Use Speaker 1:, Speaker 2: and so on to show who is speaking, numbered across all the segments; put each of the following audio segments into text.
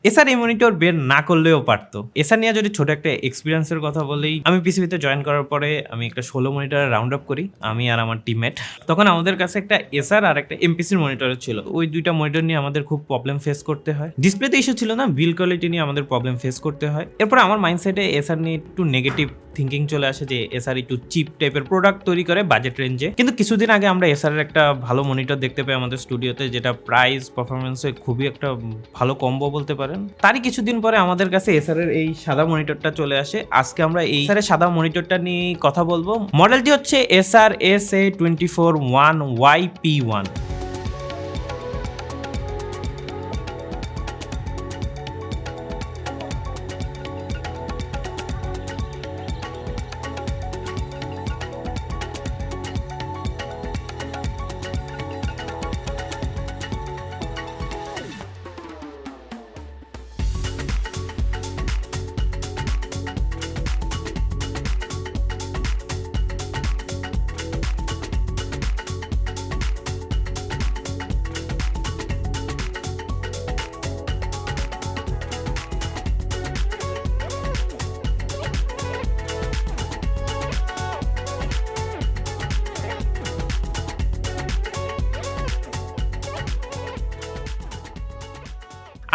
Speaker 1: এসার এই মনিটর বের না করলেও পারতো। এসার নিয়ে যদি ছোট একটা এক্সপিরিয়েন্সের কথা বলেই, আমি পিসিবিতে জয়েন করার পরে আমি একটা 16 মনিটরের রাউন্ড আপ করি, আমি আর আমার টিমমেট। তখন আমাদের কাছে একটা এসার আর একটা এমপিসির মনিটর ছিল। ওই দুইটা মনিটর নিয়ে আমাদের খুব প্রবলেম ফেস করতে হয়। ডিসপ্লেতে ইস্যু ছিল না, বিল্ড কোয়ালিটি নিয়ে আমাদের প্রবলেম ফেস করতে হয়। এরপর আমার মাইন্ডসেটে এসার নিয়ে একটু নেগেটিভ থিঙ্কিং চলে আসে যে এসার একটু চিপ টাইপের প্রোডাক্ট তৈরি করে বাজেট রেঞ্জে। কিন্তু কিছুদিন আগে আমরা এসারের একটা ভালো মনিটর দেখতে পাই আমাদের স্টুডিওতে, যেটা প্রাইস পারফরমেন্সে খুবই একটা ভালো কম্বো বলতে পারেন। তারই কিছুদিন পরে আমাদের কাছে এসারের এই সাদা মনিটরটা চলে আসে। আজকে আমরা এই এসারের সাদা মনিটরটা নিয়ে কথা বলবো। মডেলটি হচ্ছে এসার SA241YP1।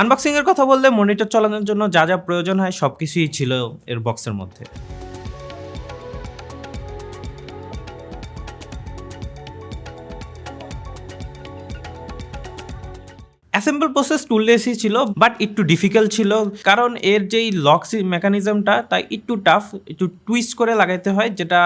Speaker 1: আনবক্সিং এর কথা বললে মনিটর চালানোর জন্য যা যা প্রয়োজন হয় সবকিছুই ছিল এর বক্সের মধ্যে। অ্যাসেম্বল প্রসেস টুললেসই ছিল, বাট একটু ডিফিকাল্ট ছিল, কারণ এর যেই লক মেকানিজমটা তাই একটু টাফ, একটু টুইস্ট করে লাগাইতে হয়, যেটা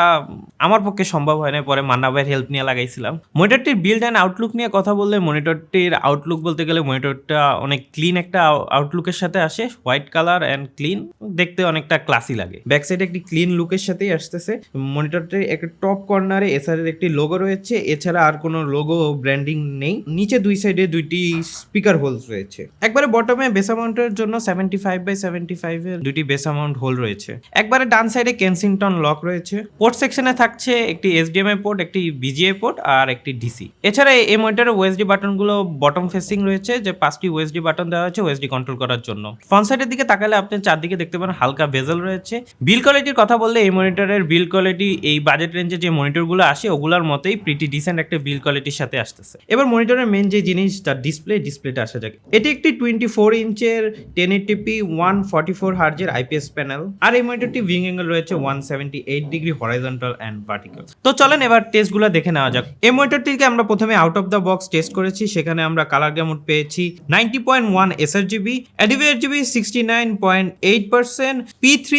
Speaker 1: আমার পক্ষে সম্ভব হয় না। পরে মান্না ভাইয়ের হেল্প নিয়ে লাগাইছিলাম। মনিটরটির বিল্ড অ্যান্ড আউটলুক নিয়ে কথা বললে, মনিটরটির আউটলুক বলতে গেলে মনিটরটা অনেক ক্লিন একটা আউটলুকের সাথে আসে। হোয়াইট কালার অ্যান্ড ক্লিন, দেখতে অনেকটা ক্লাসি লাগে। ব্যাক সাইডে একটি ক্লিন লুকের সাথেই আসতেছে। মনিটরটির একটা টপ কর্নারে এসারের একটি লোগো রয়েছে, এছাড়া আর কোনো লোগো ব্র্যান্ডিং নেই। নিচে দুই সাইডে দুইটি স্পিকার হোলস রয়েছে। একবারে বটমে বেস অ্যামাউন্টের জন্য 75/75 এর দুইটি বেস অ্যামাউন্ট হোল রয়েছে। একবারে ডান সাইডে কেনসিংটন লক রয়েছে। পোর্ট সেকশনে থাকছে একটি HDMI পোর্ট, একটি BGA পোর্ট আর একটি ডিসি। এছাড়া এই মনিটরের ওএসডি বাটনগুলো বটম ফেসিং রয়েছে, যে 5টি ওএসডি বাটন দেওয়া হয়েছে ওএসডি কন্ট্রোল করার জন্য। ফ্রন্ট সাইডের দিকে তাকালে আপনি চারদিকে দেখতে পারেন হালকা বেজেল রয়েছে। বিল্ড কোয়ালিটির কথা বললে এই মনিটরের বিল্ড কোয়ালিটি এই বাজেট রেঞ্জে যে মনিটরগুলো আসে ওগুলোর মতোই প্রিটি ডিসেন্ট একটা বিল্ড কোয়ালিটির সাথে আসতেছে। এবার মনিটরের মেন যে জিনিস, তার ডিসপ্লেটা আসা যাক। এটি একটি 24 ইঞ্চের 1080p 144 হার্জের IPS প্যানেল, আর এই মনিটরটি ভিউইং অ্যাঙ্গেল রয়েছে 178 ডিগ্রি হরাইজন্টাল অ্যান্ড ভার্টিক্যাল। তো চলেন এবার টেস্টগুলো দেখে নেওয়া যাক। এই মনিটরটিকে আমরা প্রথমে out of the box test করেছি। সেখানে আমরা কালার গ্যামুট পেয়েছি 90.1 sRGB, ADVRGB 69.8%, P3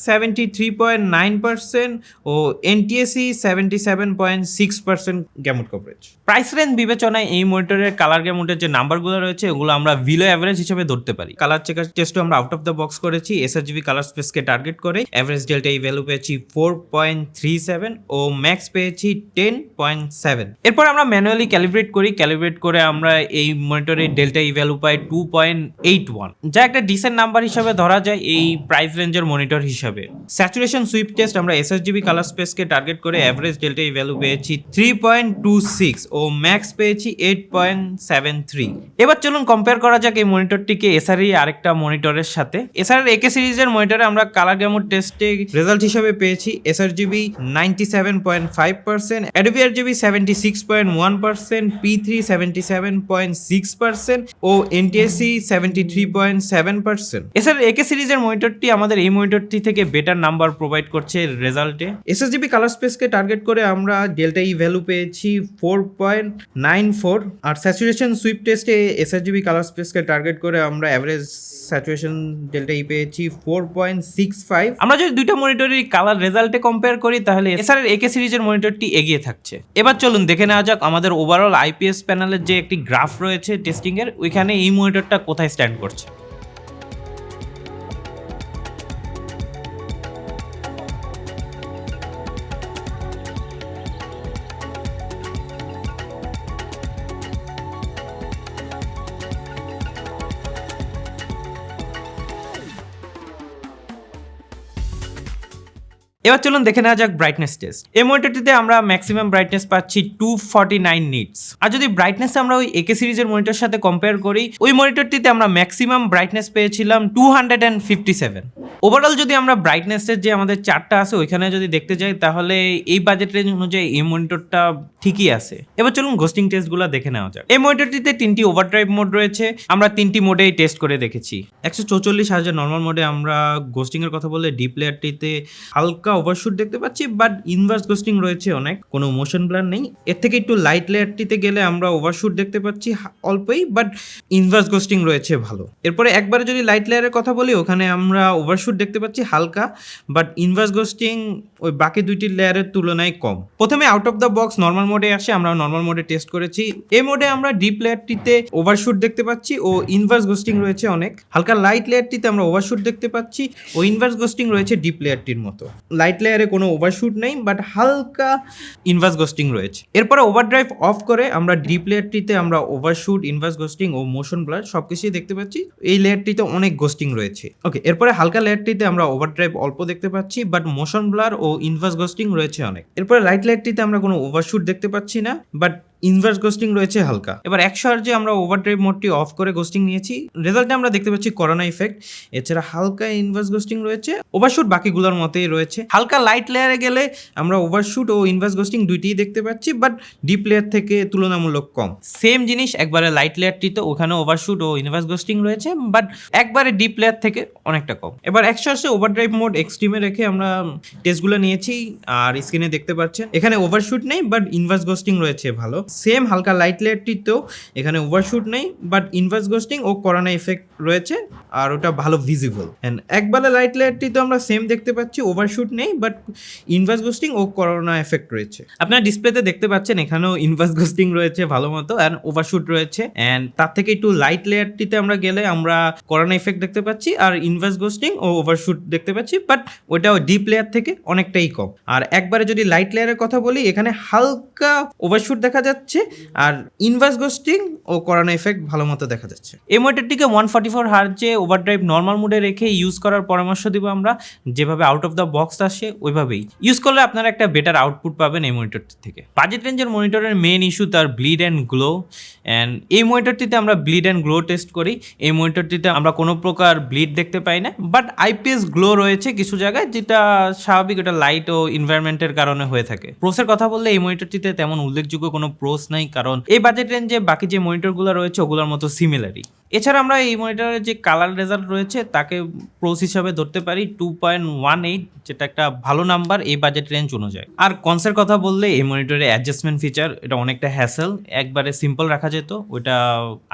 Speaker 1: 73.9% ও NTSC 77.6% গ্যামুট কভারেজ। প্রাইস রেঞ্জ বিবেচনায় এই মনিটরের কালার গ্যামুটের যে নাম্বারগুলো রয়েছে ওগুলো আমরা বিলো অ্যাভারেজ হিসেবে ধরতে পারি। কালার চেকার টেস্টও আমরা আউট অফ দ্য বক্স করেছি sRGB কালার স্পেসকে টার্গেট করে। এভারেজ ডেল্টা ই ভ্যালু পেয়েছি 4.37 ও ম্যাক্স পেয়েছি 10.7। এরপর আমরা ম্যানুয়ালি ক্যালিব্রেট করি। ক্যালিব্রেট করে আমরা এই মনিটরের ডেল্টা ই ভ্যালু পাই 2.81, যা একটা ডিসেন্ট নাম্বার হিসাবে ধরা যায় এই প্রাইস রেঞ্জের মনিটর হিসাবে। স্যাচুরেশন সুইপ টেস্ট আমরা sRGB কালার স্পেসকে টার্গেট করে এভারেজ ডেল্টা ই ভ্যালু পেয়েছি 3.26 ও ম্যাক্স পেয়েছি 8.73। এবার চলুন কম্পেয়ার করা যাক এই মনিটরটিকে এসার আরেকটা মনিটরের সাথে। এসার AK সিরিজের মনিটরে আমরা কালার গ্যামুট টেস্টে রেজাল্ট হিসেবে পেয়েছি sRGB 97.5%, ADVRGB 76.1%, P3 77.6% ও NTSC 73.7%। এসার AK সিরিজের মনিটরটি আমাদের এই মনিটরটি থেকে বেটার নাম্বার প্রোভাইড করছে রেজাল্টে। sRGB কালার স্পেসকে টার্গেট করে আমরা ডেল্টা ই ভ্যালু পেয়েছি 4.94, আর স্যাচুরেশন সুইপ টেস্টে sRGB কালার স্পেসকে টার্গেট করে আমরা এভারেজ স্যাচুরেশন ডেল্টা ই পেয়েছি 4.65। আমরা যদি দুইটা মনিটরের কালার রেজাল্টে কম্পেয়ার করি তাহলে এসারের AK সিরিজের মনিটরটি এগিয়ে থাকছে। এবার চলুন দেখে নেওয়া যাক আমাদের ওভারঅল IPS প্যানেলের যে একটি গ্রাফ রয়েছে টেস্টিং এর, ওইখানে এই মনিটরটা কোথায় স্ট্যান্ড করছে। এবার চলুন দেখে নেওয়া যাক ব্রাইটনেস টেস্ট। এই মনিটরটিতে আমরা ম্যাক্সিমাম ব্রাইটনেস পাচ্ছি 249 নিটস। আর যদি ব্রাইটনেস আমরা ওই AK সিরিজের মনিটর সাথে কম্পেয়ার করি, ওই মনিটরটিতে আমরা ম্যাক্সিমাম ব্রাইটনেস পেয়েছিলাম 257। ওভারঅল যদি আমরা ব্রাইটনেসের যে আমাদের চার্টটা আছে ওইখানে যদি দেখতে যাই, তাহলে এই বাজেট রেঞ্জ অনুযায়ী এই মনিটরটা ঠিকই আছে। এবার চলুন গোস্টিং টেস্টগুলো দেখে নেওয়া যাক। এই মনিটরটিতে 3টি ওভারড্রাইভ মোড রয়েছে, আমরা 3টি মোডেই টেস্ট করে দেখেছি। 144 Hz নর্মাল মোডে আমরা গোস্টিং এর কথা বললে ডিপ লেয়ারটিতে হালকা ওভারশুট দেখতে পাচ্ছি, বাট ইনভার্স গোস্টিং রয়েছে অনেক, কোনো মোশন ব্লার নেই। এর থেকে একটু লাইট লেয়ারটিতে গেলে আমরা ওভারশুট দেখতে পাচ্ছি অল্পই, বাট ইনভার্স গোস্টিং রয়েছে ভালো। এরপরে একবারে যদি লাইট লেয়ারের কথা বলি, ওখানে আমরা ওভারশুট দেখতে পাচ্ছি হালকা, বাট ইনভার্স গোস্টিং ওই বাকি দুইটি লেয়ারের তুলনায় কম। প্রথমে out of the box normal মোডে আসে, আমরা নর্মাল মোডে টেস্ট করেছি। এই মোডে আমরা ডিপ লেয়ারটিতে ওভারশুট দেখতে পাচ্ছি ও ইনভার্স গোস্টিং রয়েছে অনেক। হালকা লাইট লেয়ারটিতে আমরা ওভারশুট দেখতে পাচ্ছি ও ইনভার্স গোস্টিং রয়েছে ডিপ লেয়ারটির মতো। লাইট লেয়ারে কোনো ওভারশুট নেই, বাট হালকা ইনভার্স গোস্টিং রয়েছে। এরপরে ওভারড্রাইভ অফ করে আমরা ডিপ লেয়ারটিতে আমরা ওভারশুট, ইনভার্স গোস্টিং ও মোশন ব্লার সবকিছুই দেখতে পাচ্ছি। এই লেয়ারটিতে অনেক গোস্টিং রয়েছে। ওকে, এরপরে হালকা লেয়ারটিতে আমরা ওভারড্রাইভ অল্প দেখতে পাচ্ছি, বাট মোশন ব্লার ও ইনভার্স গোস্টিং রয়েছে অনেক। এরপরে লাইট লেয়ারটিতে আমরা কোনো ওভারশুট দেখতে পাচ্ছি না, বাট ইনভার্স গোস্টিং রয়েছে হালকা। এবার 100 Hz আমরা ওভারড্রাইভ মোডটি অফ করে গোস্টিং নিয়েছি, রেজাল্টে আমরা দেখতে পাচ্ছি করোনা ইফেক্ট। এছাড়া হালকা ইনভার্স গোস্টিং রয়েছে, ওভারশুট বাকিগুলোর মতোই রয়েছে। হালকা লাইট লেয়ারে গেলে আমরা ওভারশুট ও ইনভার্স গোস্টিং দুইটিই দেখতে পাচ্ছি, বাট ডিপ লেয়ার থেকে তুলনামূলক কম। সেম জিনিস একবারে লাইট লেয়ারটিতে, ওখানে ওভারশুট ও ইনভার্স গোস্টিং রয়েছে, বাট একবারে ডিপ লেয়ার থেকে অনেকটা কম। এবার 100 Hz ওভারড্রাইভ মোড এক্সট্রিমে রেখে আমরা টেস্টগুলো নিয়েছি, আর স্ক্রিনে দেখতে পাচ্ছেন এখানে ওভারশুট নেই, বাট ইনভার্স গোস্টিং রয়েছে ভালো। সেম হালকা লাইট লেয়ারটিতেও এখানে ওভারশুট নেই, বাট ইনভার্স গোস্টিং ও করোনা ইফেক্ট রয়েছে, আর ওটা ভালো ভিজিবল। এন্ড একবারে লাইট লেয়ারটিতে আমরা সেম দেখতে পাচ্ছি, ওভারশুট নেই, বাট ইনভার্স গোস্টিং ও করোনা এফেক্ট রয়েছে। আপনারা ডিসপ্লেতে দেখতে পাচ্ছেন এখানেও ইনভার্স গোস্টিং রয়েছে ভালো মতো, অ্যান্ড ওভারশুট রয়েছে। অ্যান্ড তার থেকে একটু লাইট লেয়ারটিতে আমরা গেলে আমরা করোনা ইফেক্ট দেখতে পাচ্ছি, আর ইনভার্স গোস্টিং ও ওভারশুট দেখতে পাচ্ছি, বাট ওইটাও ডিপ লেয়ার থেকে অনেকটাই কম। আর একবারে যদি লাইট লেয়ারের কথা বলি, এখানে হালকা ওভারশুট দেখা যাচ্ছে, আর ইনভার্স গোস্টিং ও করোনা ইফেক্ট ভালো মতো দেখা যাচ্ছে। এই মনিটরটিকে 144 Hz ওভারড্রাইভ নর্মাল মোডে রেখে ইউজ করার পরামর্শ দিব আমরা, যেভাবে আউট অফ দ্য বক্স আসে ওইভাবেই ইউজ করলে আপনারা একটা বেটার আউটপুট পাবেন এই মনিটরটি থেকে। বাজেট রেঞ্জের মনিটরের মেইন ইস্যু তার ব্লিড অ্যান্ড গ্লো, অ্যান্ড এই মনিটরটিতে আমরা ব্লিড অ্যান্ড গ্লো টেস্ট করি। এই মনিটরটিতে আমরা কোনো প্রকার ব্লিড দেখতে পাই না, বাট IPS গ্লো রয়েছে কিছু জায়গায়, যেটা স্বাভাবিক, ওটা লাইট ও এনভায়রনমেন্টের কারণে হয়ে থাকে। প্রোসের কথা বললে এই মনিটরটিতে তেমন উল্লেখযোগ্য কোনো প্রোস নাই, কারণ এই বাজেট রেঞ্জে বাকি যে মনিটরগুলো রয়েছে ওগুলোর মতো সিমিলারই। এছাড়া আমরা এই মনিটরের যে কালার রেজাল্ট রয়েছে তাকে প্রোস হিসাবে ধরতে পারি 2.18, যেটা একটা ভালো নাম্বার এই বাজেট রেঞ্জ অনুযায়ী। আর কনসের কথা বললে এই মনিটরে অ্যাডজাস্টমেন্ট ফিচার এটা অনেকটা হ্যাসেল, একবারে সিম্পল রাখা যেত, ওইটা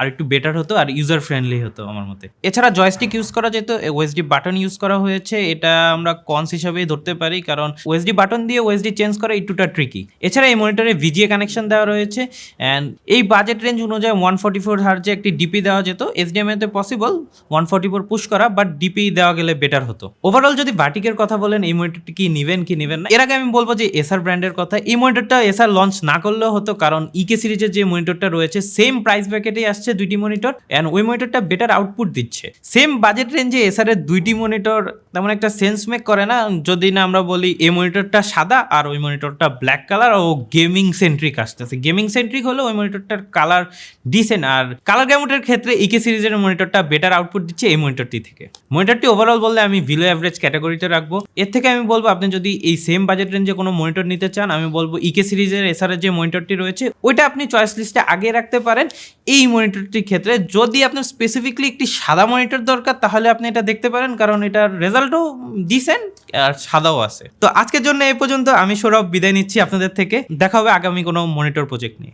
Speaker 1: আর একটু বেটার হতো আর ইউজার ফ্রেন্ডলি হতো আমার মতে। এছাড়া জয়স্টিক ইউজ করা যেত, OSD বাটন ইউজ করা হয়েছে, এটা আমরা কনস হিসাবেই ধরতে পারি, কারণ OSD বাটন দিয়ে OSD চেঞ্জ করা একটুটা ট্রিকি। এছাড়া এই মনিটরে VGA কানেকশন দেওয়া রয়েছে, অ্যান্ড এই বাজেট রেঞ্জ অনুযায়ী 144 Hz একটি ডিপি দেওয়া যেত। HDMI তে পসিবল 144 পুশ করা, বাট ডিপি দেওয়া গেলে বেটার হতো। ওভারঅল যদি ভার্টিকের কথা বলেন, এই মনিটরটি কি নেবেন না, এর আগে আমি বলবো যে এসার ব্র্যান্ডের কথা। এই মনিটরটা এসার লঞ্চ না করলেও হতো, কারণ EK সিরিজের যে মনিটরটা রয়েছে সেম প্রাইস ব্র্যাকেটেই আসছে দুইটি মনিটর, অ্যান্ড ওই মনিটরটা বেটার আউটপুট দিচ্ছে। সেম বাজেট রেঞ্জে এসারের দুইটি মনিটর তেমন একটা সেন্স মেক করে না, যদি না আমরা বলি এই মনিটরটা সাদা আর ওই মনিটরটা ব্ল্যাক কালার ও গেমিং সেন্ট্রিক আসতেছে। গেমিং সেন্ট্রিক হলে ওই মনিটরটার কালার ডিসেন্ট, আর কালার গ্যামুটের ক্ষেত্রে EK সিরিজের মনিটরটা বেটার আউটপুট দিচ্ছে এই মনিটরটি থেকে। মনিটরটি ওভারঅল বললে আমি বিলো অ্যাভারেজ ক্যাটাগরিতে রাখবো। এর থেকে আমি বলবো আপনি যদি এই সেম বাজেট রেঞ্জে কোনো মনিটর নিতে চান, আমি বলবো EK সিরিজের এসারের যে মনিটরটি রয়েছে ওইটা আপনি চয়েস লিস্টে আগে রাখতে পারেন। এই মনিটরটির ক্ষেত্রে যদি আপনার স্পেসিফিকলি একটি সাদা মনিটর দরকার, তাহলে আপনি এটা দেখতে পারেন, কারণ এটার রেজাল্টও ডিসেন্ট আর সাদাও আছে। তো আজকের জন্য এই পর্যন্ত, আমি সৌরভ বিদায় নিচ্ছি আপনাদের থেকে। দেখা হবে আগামী কোনো মনিটর প্রজেক্ট নিয়ে।